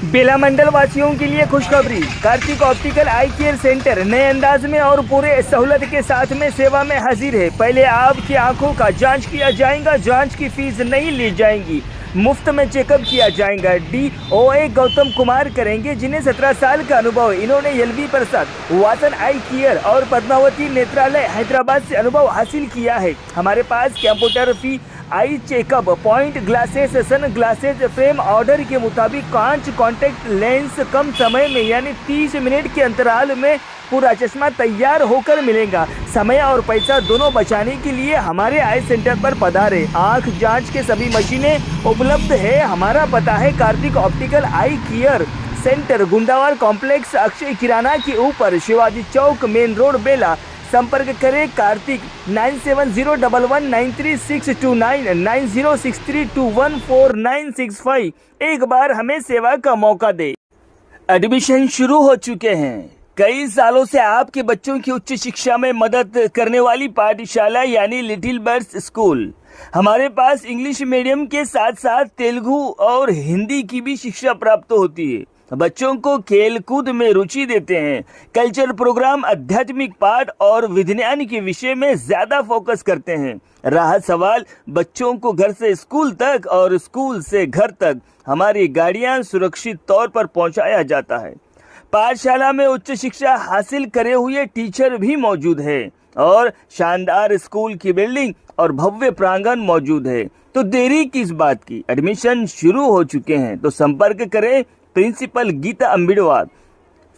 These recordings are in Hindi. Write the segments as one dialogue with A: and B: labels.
A: बेला मंडल वासियों के लिए खुशखबरी। कार्तिक ऑप्टिकल आई केयर सेंटर नए अंदाज में और पूरे सहूलत के साथ में सेवा में हाजिर है। पहले आपकी आंखों का जांच किया जाएगा। जांच की फीस नहीं ली जाएगी, मुफ्त में चेकअप किया जाएगा। DOA गौतम कुमार करेंगे, जिन्हें 17 साल का अनुभव है। इन्होंने LV प्रसाद, वासन आई केयर और पद्मावती नेत्रालय हैदराबाद से अनुभव हासिल किया है। हमारे पास computer fee, eye checkup, point glasses, sun glasses, frame order के मुताबिक कांच कॉन्टेक्ट लेंस कम समय में यानी 30 मिनट के अंतराल में पूरा चश्मा तैयार होकर मिलेगा। समय और पैसा दोनों बचाने के लिए हमारे आई सेंटर पर पधारे। आंख जांच के सभी मशीनें उपलब्ध है। हमारा पता है कार्तिक ऑप्टिकल आई केयर सेंटर, गुंडावाल कॉम्प्लेक्स, अक्षय किराना के ऊपर, शिवाजी चौक, मेन रोड, बेला। संपर्क करें कार्तिक 9701193629 9063214965। एक बार हमें सेवा का मौका दे। एडमिशन शुरू हो चुके हैं। कई सालों से आपके बच्चों की उच्च शिक्षा में मदद करने वाली पाठशाला यानी लिटिल बर्ड्स स्कूल। हमारे पास इंग्लिश मीडियम के साथ साथ तेलुगु और हिंदी की भी शिक्षा प्राप्त होती है। बच्चों को खेल कूद में रुचि देते हैं। कल्चर प्रोग्राम, आध्यात्मिक पाठ और विज्ञान के विषय में ज्यादा फोकस करते हैं। राहत सवाल, बच्चों को घर से स्कूल तक और स्कूल से घर तक हमारी गाड़ियां सुरक्षित तौर पर पहुंचाया जाता है। पाठशाला में उच्च शिक्षा हासिल करे हुए टीचर भी मौजूद है और शानदार स्कूल की बिल्डिंग और भव्य प्रांगण मौजूद है। तो देरी किस बात की, एडमिशन शुरू हो चुके हैं। तो संपर्क करें प्रिंसिपल गीता अम्बिडवार।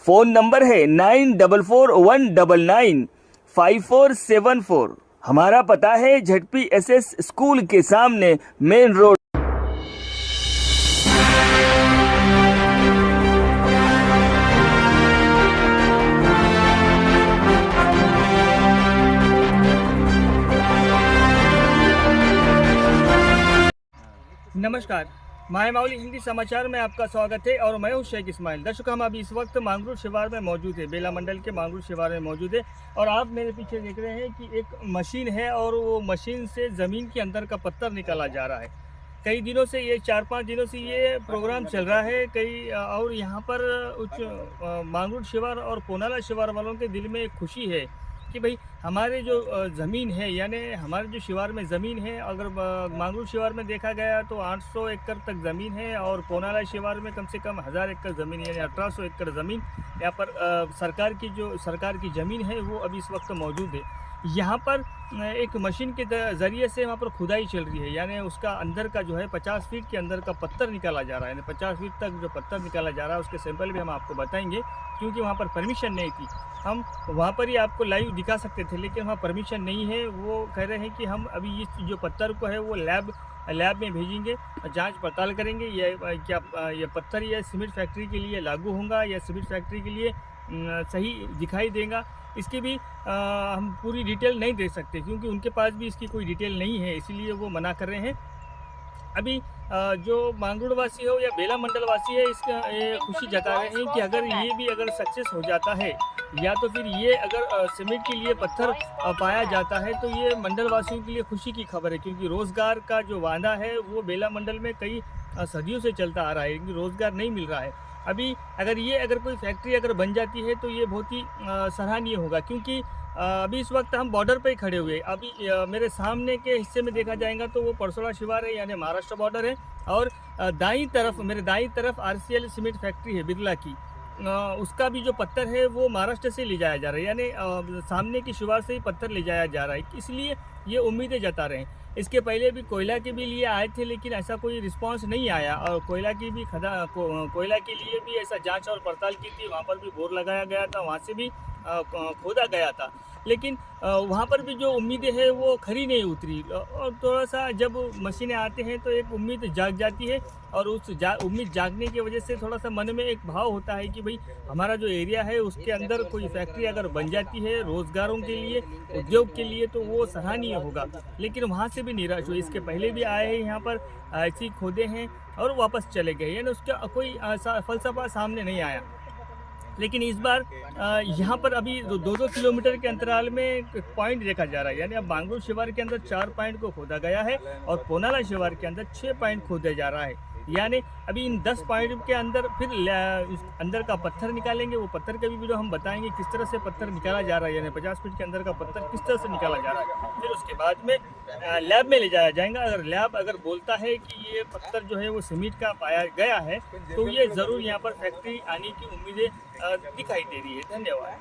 A: फोन नंबर है 9441995474। हमारा पता है ZPSS स्कूल के सामने, मेन रोड। नमस्कार, मायमावली हिंदी समाचार में आपका स्वागत है और मैं हूं शेख इस्माइल। दर्शक, हम अभी इस वक्त मांगरूर शिवार में मौजूद है, बेला मंडल के मांगरूर शिवार में मौजूद है। और आप मेरे पीछे देख रहे हैं कि एक मशीन है और वो मशीन से ज़मीन के अंदर का पत्थर निकाला जा रहा है। कई दिनों से ये 4-5 दिनों से ये प्रोग्राम चल रहा है। और यहाँ पर मांगरूर शिवार और पोनाला शिवार वालों के दिल में एक खुशी है कि भाई हमारे जो ज़मीन है, यानी हमारे जो शिवार में ज़मीन है, अगर मांगरूर शिवार में देखा गया तो 800 एकड़ तक ज़मीन है और पोनाला शिवार में कम से कम 1000 एकड़ ज़मीन यानी 1800 एकड़ ज़मीन यहाँ पर सरकार की ज़मीन है वो अभी इस वक्त मौजूद है। यहाँ पर एक मशीन के ज़रिए से वहाँ पर खुदाई चल रही है, यानी उसका अंदर का जो है 50 फीट के अंदर का पत्थर निकाला जा रहा है। यानी 50 फीट तक जो पत्थर निकाला जा रहा है उसके सैंपल भी हम आपको बताएंगे, क्योंकि वहाँ पर परमिशन नहीं थी। हम वहाँ पर ही आपको लाइव दिखा सकते थे, लेकिन वहाँ परमिशन नहीं है। वो कह रहे हैं कि हम अभी इस जो पत्थर को है वो लैब में भेजेंगे, जांच पड़ताल करेंगे। ये पत्थर ये सीमेंट फैक्ट्री के लिए लागू होगा या सीमेंट फैक्ट्री के लिए सही दिखाई देगा, इसकी भी हम पूरी डिटेल नहीं दे सकते, क्योंकि उनके पास भी इसकी कोई डिटेल नहीं है, इसीलिए वो मना कर रहे हैं। अभी जो मांगरूर वासी हो या बेला मंडल वासी है, इसका खुशी जता रहे हैं कि अगर सक्सेस हो जाता है या तो फिर ये अगर सीमेंट के लिए पत्थर पाया जाता है तो ये मंडल वासियों के लिए खुशी की खबर है, क्योंकि रोज़गार का जो वादा है वो बेला मंडल में कई सदियों से चलता आ रहा है, लेकिन रोज़गार नहीं मिल रहा है। अभी अगर कोई फैक्ट्री अगर बन जाती है तो ये बहुत ही सराहनीय होगा, क्योंकि अभी इस वक्त हम बॉर्डर पे खड़े हुए। अभी मेरे सामने के हिस्से में देखा जाएगा तो वो परसोड़ा शिवार है, यानी महाराष्ट्र बॉर्डर है। और मेरे दाईं तरफ RCL सीमेंट फैक्ट्री है बिरला की, उसका भी जो पत्थर है वो महाराष्ट्र से ले जाया जा रहा है, यानी सामने की शिवार से ही पत्थर ले जाया जा रहा है। इसलिए ये उम्मीदें जता रहे हैं। इसके पहले भी कोयला के भी लिए आए थे, लेकिन ऐसा कोई रिस्पांस नहीं आया। और कोयला के लिए भी ऐसा जांच और पड़ताल की थी, वहाँ पर भी बोर लगाया गया था, वहाँ से भी खोदा गया था, लेकिन वहाँ पर भी जो उम्मीदें हैं वो खरी नहीं उतरी। और थोड़ा सा जब मशीनें आते हैं तो एक उम्मीद जाग जाती है, और उस उम्मीद जागने की वजह से थोड़ा सा मन में एक भाव होता है कि भाई हमारा जो एरिया है उसके अंदर कोई फैक्ट्री अगर बन जाती है रोज़गारों के लिए, उद्योग के लिए, तो वो सराहनीय होगा। लेकिन वहाँ से भी निराश हुए। इसके पहले भी आए हैं यहाँ पर, ऐसे ही खोदे हैं और वापस चले गए, यानी उसका कोई फलसफा सामने नहीं आया। लेकिन इस बार यहाँ पर अभी 2-2 किलोमीटर के अंतराल में एक पॉइंट देखा जा रहा है, यानी अब मांगरूर शिवार के अंदर 4 पॉइंट को खोदा गया है और पोनाला शिवार के अंदर 6 पॉइंट खोदा जा रहा है। यानी अभी इन 10 पॉइंट के अंदर फिर इस अंदर का पत्थर निकालेंगे। वो पत्थर का भी वीडियो हम बताएंगे किस तरह से पत्थर निकाला जा रहा है, यानी 50 फीट के अंदर का पत्थर किस तरह से निकाला जा रहा है। फिर उसके बाद में लैब में ले जाया जाएगा। अगर लैब बोलता है कि ये पत्थर जो है वो सीमेंट का पाया गया है तो ये ज़रूर यहाँ पर फैक्ट्री आने की उम्मीदें दिखाई दे रही है। धन्यवाद।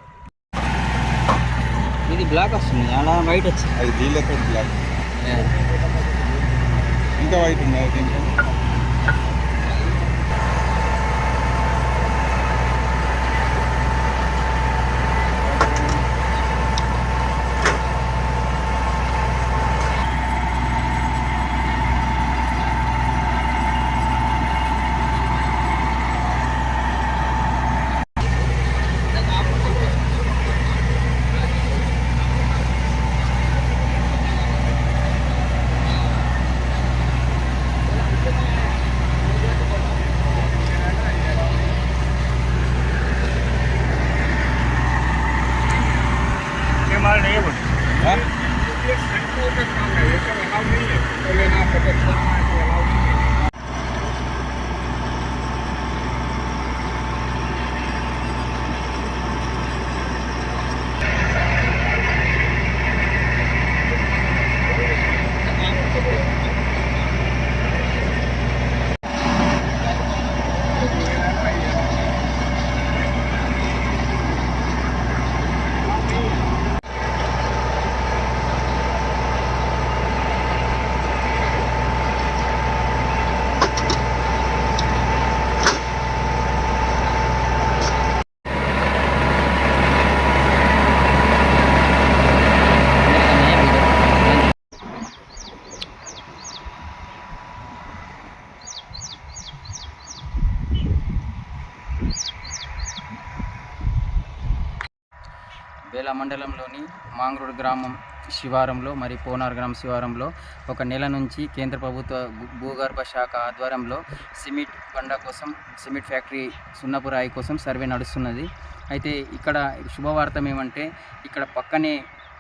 B: ఇది బ్లాక్ వస్తుంది, అలా వైట్ వచ్చింది.
C: అది దీనిలో బ్లాక్ ఇంకా వైట్ ఉంది దీంట్లో.
B: బేలా మండలంలోని మాంగ్రోడ్ గ్రామం శివారంలో మరి పోనార్ గ్రామ శివారంలో ఒక నెల నుంచి కేంద్ర ప్రభుత్వ భూగర్భ శాఖ ఆధ్వర్యంలో సిమెంట్ బండ కోసం, సిమెంట్ ఫ్యాక్టరీ సున్నపు రాయి కోసం సర్వే నడుస్తున్నది. అయితే ఇక్కడ శుభవార్తం ఏమంటే ఇక్కడ పక్కనే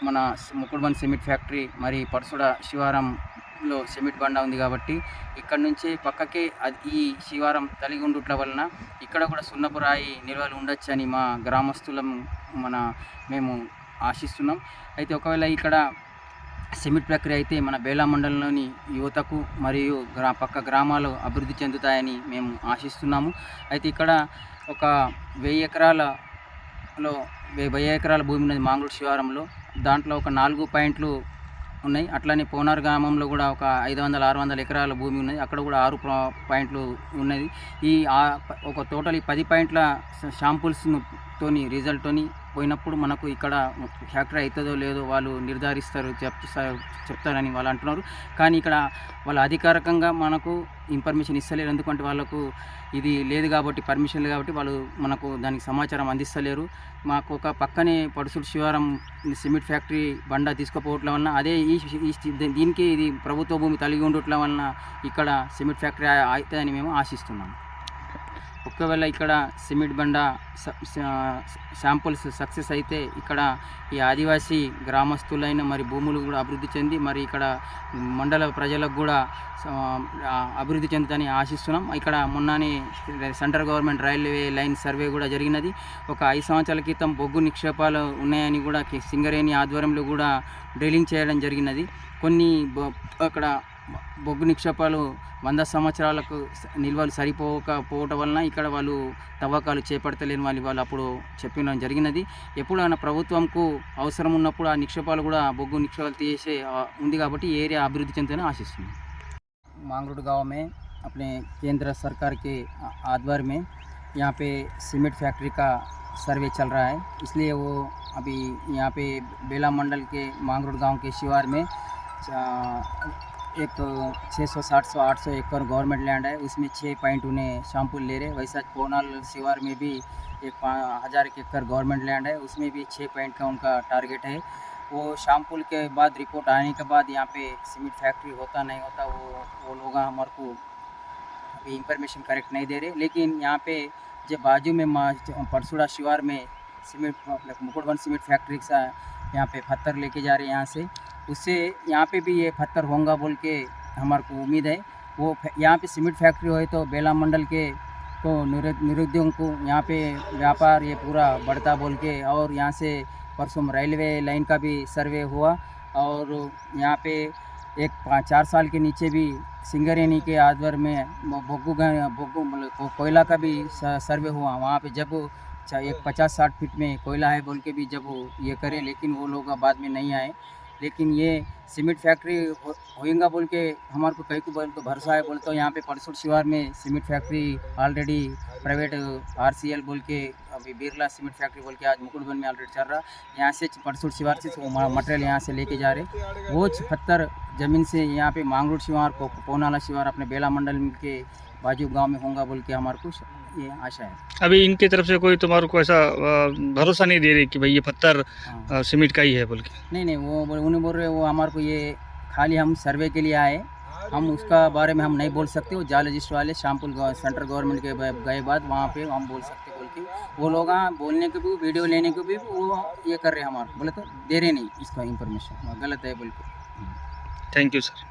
B: మన ముకుడ్బంద్ సిమెంట్ ఫ్యాక్టరీ మరి పర్సుడ శివారంలో సిమెంట్ బండ ఉంది కాబట్టి ఇక్కడ నుంచి పక్కకే ఈ శివారం తలిగి ఉండుట్ల వలన ఇక్కడ కూడా సున్నపు రాయి నిల్వలు ఉండొచ్చని మా గ్రామస్తులం మేము ఆశిస్తున్నాం. అయితే ఒకవేళ ఇక్కడ సిమెంట్ ప్రక్రియ అయితే మన బేలా మండలంలోని యువతకు మరియు పక్క గ్రామాలు అభివృద్ధి చెందుతాయని మేము ఆశిస్తున్నాము. అయితే ఇక్కడ ఒక 1000 ఎకరాల భూమి ఉన్నది మాంగ్రోడ్ శివారంలో. దాంట్లో ఒక 4 పాయింట్లు ఉన్నాయి. అట్లనే పోనార్ గ్రామంలో కూడా ఒక 500-600 ఎకరాల భూమి ఉన్నది. అక్కడ కూడా 6 పాయింట్లు ఉన్నది. ఈ ఒక టోటల్ 10 పాయింట్ల శాంపుల్స్తోని రిజల్ట్తోని పోయినప్పుడు మనకు ఇక్కడ ఫ్యాక్టరీ అవుతుందో లేదో వాళ్ళు నిర్ధారిస్తారు, చెప్తారని వాళ్ళు అంటున్నారు. కానీ ఇక్కడ వాళ్ళు అధికారికంగా మనకు ఇన్ఫర్మేషన్ ఇస్తలేరు. ఎందుకంటే వాళ్ళకు ఇది లేదు కాబట్టి, పర్మిషన్ లేదు కాబట్టి వాళ్ళు మనకు దానికి సమాచారం అందిస్తలేరు. మాకు ఒక పక్కనే పడుసుడు శివారం సిమెంట్ ఫ్యాక్టరీ బండ తీసుకుపోవట్ల వలన అదే దీనికి ఇది ప్రభుత్వ భూమి కలిగి ఉండట్ల వలన ఇక్కడ సిమెంట్ ఫ్యాక్టరీ అవుతుందని మేము ఆశిస్తున్నాము. ఒకవేళ ఇక్కడ సిమెంట్ బండ శాంపుల్స్ సక్సెస్ అయితే ఇక్కడ ఈ ఆదివాసీ గ్రామస్తులైన మరి భూములు కూడా అభివృద్ధి చెంది మరి ఇక్కడ మండల ప్రజలకు కూడా అభివృద్ధి చెందుతాయని ఆశిస్తున్నాం. ఇక్కడ మొన్ననే central government railway line survey కూడా జరిగినది. ఒక 5 సంవత్సరాల క్రితం బొగ్గు నిక్షేపాలు ఉన్నాయని కూడా సింగరేణి ఆధ్వర్యంలో కూడా డ్రిల్లింగ్ చేయడం జరిగినది. కొన్ని అక్కడ బొగ్గు నిక్షేపాలు 100 సంవత్సరాలకు నిల్వలు సరిపోకపోవటం వలన ఇక్కడ వాళ్ళు తవ్వకాలు చేపడతలేని వాళ్ళు అప్పుడు చెప్పడం జరిగినది. ఎప్పుడైనా ప్రభుత్వంకు అవసరం ఉన్నప్పుడు ఆ నిక్షేపాలు కూడా బొగ్గు నిక్షేపాలు తీసే ఉంది కాబట్టి ఏరియా అభివృద్ధి చెందుతుందని ఆశిస్తుంది. मांगरोड गांव में अपने केंद्र सरकार के आध्वर्य में यहाँ पे सीमेंट फैक्ट्री का सर्वे चल रहा है, इसलिए वो अभी यहाँ पे बेला मंडल के मांगरोड गांव के शिवार में एक 600-700-800 एकड़ गवर्नमेंट लैंड है, उसमें 6 पॉइंट उन्हें शैम्पुल ले रहे। वैसा पोनाल शिवार में भी 1000 एकड़ गवर्नमेंट लैंड है, उसमें भी 6 पॉइंट का उनका टारगेट है। वो शैम्पुल के बाद रिपोर्ट आने के बाद यहाँ पे सीमेंट फैक्ट्री होता नहीं होता वो लोग हमारे को अभी इंफॉर्मेशन करेक्ट नहीं दे रहे। लेकिन यहाँ पे जो बाजू में परसुड़ा शिवार में सीमेंट मुकुटबंद सीमेंट फैक्ट्री सा यहाँ पे पत्थर लेके जा रहे हैं यहाँ से, उससे यहाँ पे भी ये पत्थर होगा बोल के हमारे को उम्मीद है। यहाँ पे सीमेंट फैक्ट्री है तो बेला मंडल के को निरुद्योगों को यहाँ पे व्यापार ये पूरा बढ़ता बोल के, और यहाँ से परसों रेलवे लाइन का भी सर्वे हुआ, और यहाँ पे एक 5-4 साल के नीचे भी सिंगरेनी के आध्वर में बोग्गू मतलब कोयला का भी सर्वे हुआ। वहाँ पे जब एक 50-60 फीट में कोयला है बोल के भी जब ये करे, लेकिन वो लोग बाद में नहीं आए। लेकिन ये सीमेंट फैक्ट्री होएगा बोल के हमारे को कहीं को बोल तो भरोसा है। बोलते यहाँ पे परसुड़ शिवार में cement factory already private RCL बोल के अभी बिरला सीमेंट फैक्ट्री बोल के आज मुकुटगंज में ऑलरेडी चल रहा। यहाँ से परसुड़ शिवार से मटेरियल यहाँ से लेके जा रहे, वो 76 ज़मीन से यहाँ पे मांगरोड शिवार को पोनाला शिवार अपने बेला मंडल के बाजू गांव में होगा बोल के हमारे को ये आशा है।
A: अभी इनकी तरफ से कोई तुम्हारे को ऐसा भरोसा नहीं दे रही कि भाई ये पत्थर सीमेंट का ही है बोल के?
B: नहीं, वो उन्हें बोल रहे वो हमारे को ये खाली हम सर्वे के लिए आए, हम उसका बारे में हम नहीं बोल सकते। वो जियोलॉजिस्ट वाले शामपुर सेंट्रल गवर्नमेंट के गए बाद वहाँ पे हम बोल सकते बोल के वो लोग बोलने को भी वीडियो लेने को भी वो ये कर रहे हैं हमारे, बोले तो दे रहे नहीं इसका इंफॉर्मेशन, गलत है बोल के।
A: Thank you sir.